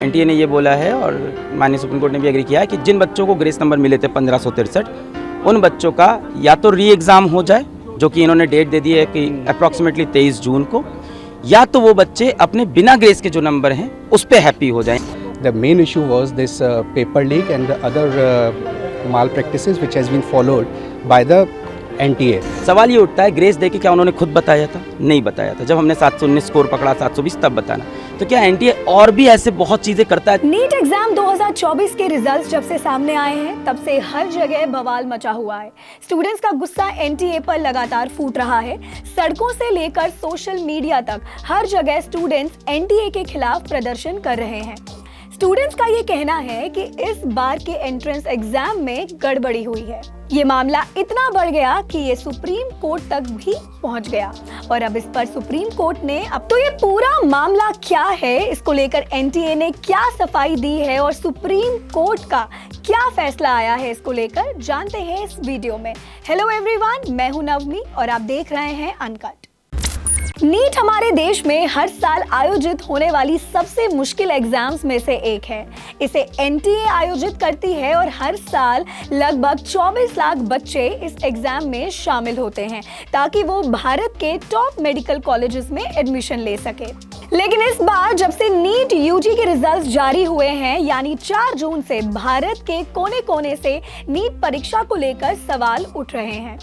NTA ने ये बोला है और माननीय सुप्रीम कोर्ट ने भी एग्री किया है कि जिन बच्चों को ग्रेस नंबर मिले थे 1563 उन बच्चों का या तो री एग्ज़ाम हो जाए, जो कि इन्होंने डेट दे दी है कि अप्रॉक्सीमेटली 23 जून को, या तो वो बच्चे अपने बिना ग्रेस के जो नंबर हैं उस पर हैप्पी हो जाएं। The main issue was this paper leak and the other malpractices which has been followed by the NTA. सवाल ये उठता है, ग्रेस दे के क्या उन्होंने खुद बताया था? नहीं बताया था। जब हमने 719 स्कोर पकड़ा, 720 तब बताना। तो क्या एनटीए और भी ऐसे बहुत चीजें करता है? नीट एग्जाम 2024 के रिजल्ट्स जब से सामने आए हैं तब से हर जगह बवाल मचा हुआ है। स्टूडेंट्स का गुस्सा एनटीए पर लगातार फूट रहा है। सड़कों से लेकर सोशल मीडिया तक हर जगह स्टूडेंट्स एनटीए के खिलाफ प्रदर्शन कर रहे हैं। स्टूडेंट्स का ये कहना है कि इस बार के एंट्रेंस एग्जाम में गड़बड़ी हुई है। ये मामला इतना बढ़ गया कि ये सुप्रीम कोर्ट तक भी पहुंच गया और अब इस पर सुप्रीम कोर्ट ने अब तो ये पूरा मामला क्या है, इसको लेकर एनटीए ने क्या सफाई दी है और सुप्रीम कोर्ट का क्या फैसला आया है, इसको लेकर जानते हैं इस वीडियो में। हेलो एवरीवन, मैं हूं नवमी और आप देख रहे हैं अनकट। नीट हमारे देश में हर साल आयोजित होने वाली सबसे मुश्किल एग्जाम्स में से एक है। इसे एनटीए आयोजित करती है और हर साल लगभग 24 लाख बच्चे इस एग्जाम में शामिल होते हैं ताकि वो भारत के टॉप मेडिकल कॉलेजेस में एडमिशन ले सके। लेकिन इस बार जब से नीट यूजी के रिजल्ट्स जारी हुए हैं, यानी 4 जून से भारत के कोने कोने से नीट परीक्षा को लेकर सवाल उठ रहे हैं।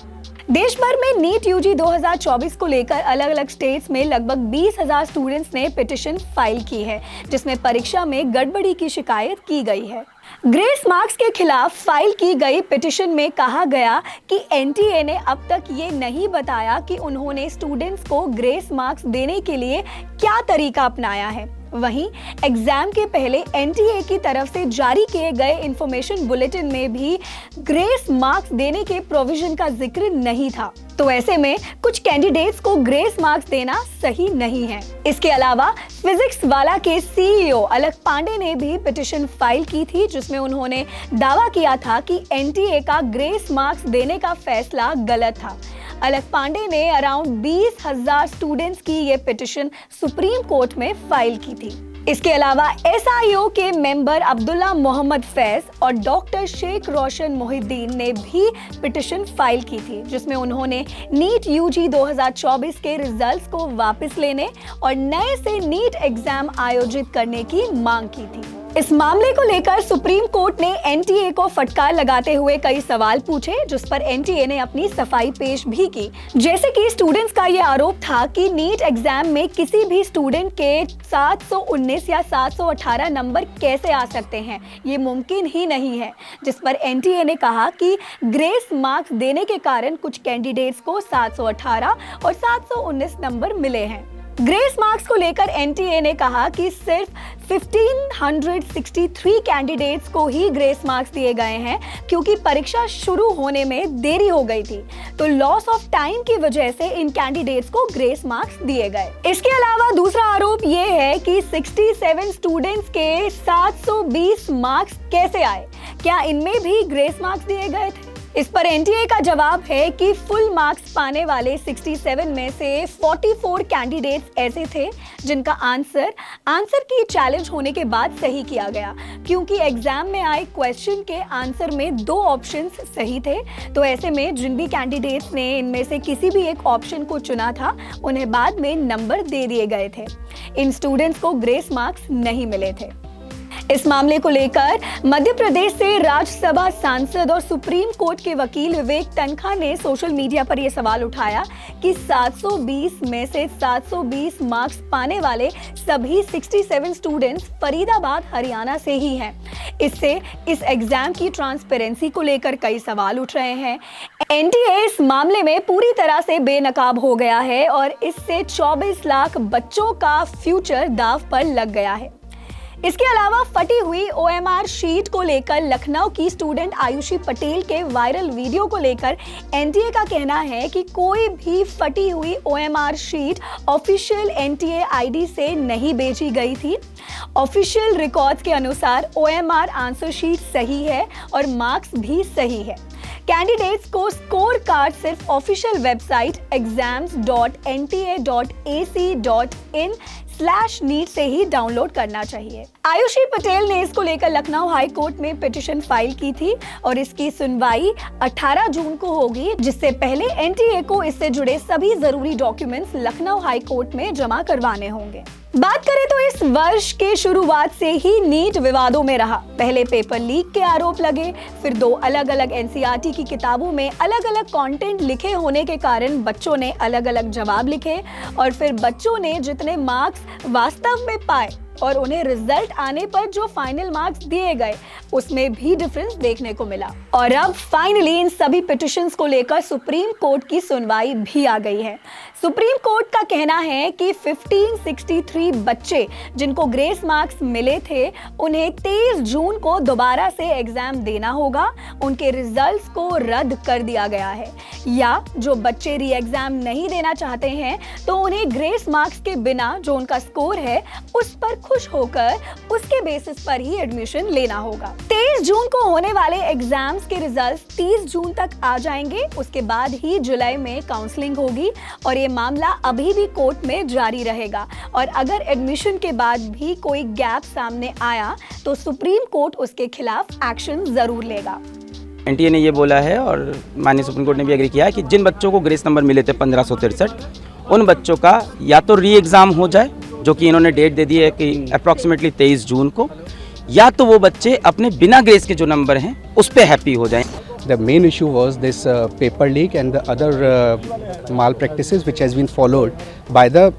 देश भर में नीट यूजी 2024 को लेकर अलग अलग स्टेट्स में लगभग 20,000 स्टूडेंट्स ने पिटीशन फाइल की है, जिसमें परीक्षा में गड़बड़ी की शिकायत की गई है। ग्रेस मार्क्स के खिलाफ फाइल की गई पिटीशन में कहा गया कि एनटीए ने अब तक ये नहीं बताया कि उन्होंने स्टूडेंट्स को ग्रेस मार्क्स देने के लिए क्या तरीका अपनाया है। वहीं एग्जाम के पहले एनटीए की तरफ से जारी किए गए इंफॉर्मेशन बुलेटिन में भी ग्रेस मार्क्स देने के प्रोविजन का जिक्र नहीं था। तो ऐसे में कुछ कैंडिडेट्स को ग्रेस मार्क्स देना सही नहीं है। इसके अलावा फिजिक्स वाला के सीईओ अलक पांडे ने भी पिटीशन फाइल की थी, जिसमें उन्होंने दावा किया था कि एनटीए का ग्रेस मार्क्स देने का फैसला गलत था। अलक पांडे ने अराउंड 20,000 स्टूडेंट्स की ये पिटीशन सुप्रीम कोर्ट में फाइल की थी। इसके अलावा एसआईओ के मेंबर अब्दुल्ला मोहम्मद फैज और डॉक्टर शेख रोशन मोहिद्दीन ने भी पिटीशन फाइल की थी, जिसमें उन्होंने नीट यूजी 2024 के रिजल्ट्स को वापस लेने और नए से नीट एग्जाम आयोजित करने की मांग की थी। इस मामले को लेकर सुप्रीम कोर्ट ने एनटीए को फटकार लगाते हुए कई सवाल पूछे, जिस पर एनटीए ने अपनी सफाई पेश भी की। जैसे कि स्टूडेंट्स का ये आरोप था कि नीट एग्जाम में किसी भी स्टूडेंट के 719 या 718 नंबर कैसे आ सकते हैं, ये मुमकिन ही नहीं है। जिस पर एनटीए ने कहा कि ग्रेस मार्क्स देने के कारण कुछ कैंडिडेट्स को 718 और 719 नंबर मिले हैं। ग्रेस मार्क्स को लेकर एनटीए ने कहा कि सिर्फ 1563 कैंडिडेट्स को ही ग्रेस मार्क्स दिए गए हैं, क्योंकि परीक्षा शुरू होने में देरी हो गई थी। तो लॉस ऑफ टाइम की वजह से इन कैंडिडेट्स को ग्रेस मार्क्स दिए गए। इसके अलावा दूसरा आरोप ये है कि 67 स्टूडेंट्स के 720 मार्क्स कैसे आए, क्या इनमें भी ग्रेस मार्क्स दिए गए थे? इस पर एनटीए का जवाब है कि फुल मार्क्स पाने वाले 67 में से 44 कैंडिडेट्स ऐसे थे जिनका आंसर की चैलेंज होने के बाद सही किया गया, क्योंकि एग्जाम में आए क्वेश्चन के आंसर में 2 ऑप्शंस सही थे। तो ऐसे में जिन भी कैंडिडेट्स ने इनमें से किसी भी एक ऑप्शन को चुना था, उन्हें बाद में नंबर दे दिए गए थे। इन स्टूडेंट्स को ग्रेस मार्क्स नहीं मिले थे। इस मामले को लेकर मध्य प्रदेश से राज्यसभा सांसद और सुप्रीम कोर्ट के वकील विवेक तनखा ने सोशल मीडिया पर यह सवाल उठाया कि 720 में से 720 मार्क्स पाने वाले सभी 67 स्टूडेंट्स फरीदाबाद हरियाणा से ही हैं। इससे इस एग्जाम की ट्रांसपेरेंसी को लेकर कई सवाल उठ रहे हैं। एनटीए इस मामले में पूरी तरह से बेनकाब हो गया है और इससे 24 लाख बच्चों का फ्यूचर दांव पर लग गया है। इसके अलावा फटी हुई ओएमआर शीट को लेकर लखनऊ की स्टूडेंट आयुषी पटेल के वायरल वीडियो को लेकर एनटीए का कहना है कि कोई भी फटी हुई OMR sheet official NTA ID से नहीं बेची गई थी। ऑफिशियल रिकॉर्ड्स के अनुसार ओएमआर आंसर शीट सही है और मार्क्स भी सही है। कैंडिडेट्स को स्कोर कार्ड सिर्फ ऑफिशियल वेबसाइट exams.nta.ac.in www.NTA.in/NEET से ही डाउनलोड करना चाहिए। आयुषी पटेल ने इसको लेकर लखनऊ हाई कोर्ट में पिटीशन फाइल की थी और इसकी सुनवाई 18 जून को होगी, जिससे पहले एनटीए को इससे जुड़े सभी जरूरी डॉक्यूमेंट्स लखनऊ हाई कोर्ट में जमा करवाने होंगे। बात करें तो इस वर्ष के शुरुआत से ही नीट विवादों में रहा। पहले पेपर लीक के आरोप लगे, फिर 2 अलग-अलग एनसीईआरटी की किताबों में अलग-अलग कंटेंट लिखे होने के कारण बच्चों ने अलग-अलग जवाब लिखे और फिर बच्चों ने जितने मार्क्स वास्तव में पाए और उन्हें रिजल्ट आने पर जो फाइनल मार्क्स दिए गए उसमें भी डिफरेंस देखने को मिला। और अब फाइनली इन सभी पिटीशंस को लेकर सुप्रीम कोर्ट की सुनवाई भी आ गई है। सुप्रीम कोर्ट का कहना है कि 1563 बच्चे जिनको ग्रेस मार्क्स मिले थे उन्हें 23 जून को दोबारा से एग्जाम देना होगा। उनके रिजल्ट्स को रद्द कर दिया गया है, या जो बच्चे री एग्जाम नहीं देना चाहते हैं तो उन्हें ग्रेस मार्क्स के बिना जो उनका स्कोर है उस पर खुश होकर उसके बेसिस पर ही एडमिशन लेना होगा। 23 जून को होने वाले एग्जाम्स के रिजल्ट्स 30 जून तक आ जाएंगे। उसके बाद ही जुलाई में काउंसलिंग होगी और ये मामला अभी भी कोर्ट में जारी रहेगा और अगर एडमिशन के बाद भी कोई गैप सामने आया तो सुप्रीम कोर्ट उसके खिलाफ एक्शन जरूर लेगा। एनटीए ने ये बोला है और माननीय सुप्रीम कोर्ट ने भी एग्री किया है कि जिन बच्चों को ग्रेस नंबर मिले थे 1563, उन बच्चों का या तो री एग्ज़ाम हो जाए, जो कि इन्होंने डेट दे दी है कि अप्रॉक्सीमेटली 23 जून को, या तो वो बच्चे अपने बिना ग्रेस के जो नंबर हैं उस पर हैप्पी हो जाएं। The main issue was this paper leak and the other malpractices which has been followed by the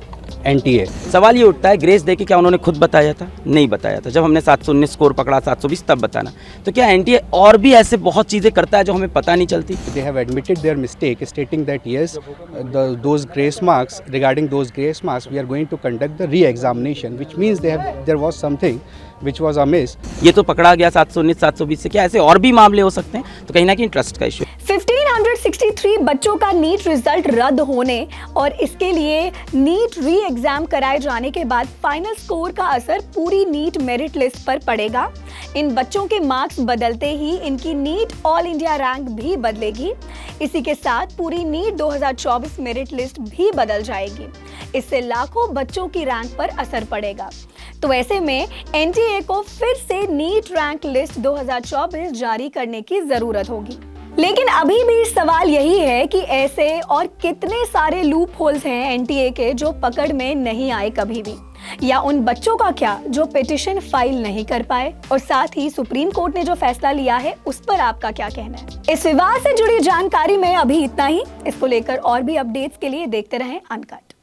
NTA. सवाल ये उठता है, ग्रेस दे के क्या उन्होंने खुद बताया था? नहीं बताया था। जब हमने 719 स्कोर पकड़ा, 720 तब बताना। तो क्या एनटीए और भी ऐसे बहुत चीज़ें करता है जो हमें पता नहीं चलती? They have admitted their mistake, stating that yes, those grace marks, regarding those grace marks, we are going to conduct the re-examination, which means there was something which was amiss. ये तो पकड़ा गया 719, 720 से, क्या ऐसे और भी मामले हो सकते हैं? तो कहीं ना कहीं ट्रस्ट का इशू। 1563 बच्चों का नीट रिजल्ट रद्द होने और इसके लिए नीट री एग्जाम कराए जाने के बाद फाइनल स्कोर का असर पूरी नीट मेरिट लिस्ट पर पड़ेगा। इन बच्चों के मार्क्स बदलते ही इनकी नीट ऑल इंडिया रैंक भी बदलेगी। इसी के साथ पूरी नीट 2024 मेरिट लिस्ट भी बदल जाएगी। इससे लाखों बच्चों की रैंक पर असर पड़ेगा। तो ऐसे में एनटीए को फिर से नीट रैंक लिस्ट 2024 जारी करने की जरूरत होगी। लेकिन अभी भी सवाल यही है कि ऐसे और कितने सारे लूप होल्स हैं एनटीए के जो पकड़ में नहीं आए कभी भी, या उन बच्चों का क्या जो पिटीशन फाइल नहीं कर पाए। और साथ ही सुप्रीम कोर्ट ने जो फैसला लिया है उस पर आपका क्या कहना है? इस विवाद से जुड़ी जानकारी में अभी इतना ही। इसको लेकर और भी अपडेट्स के लिए देखते रहें अनकट।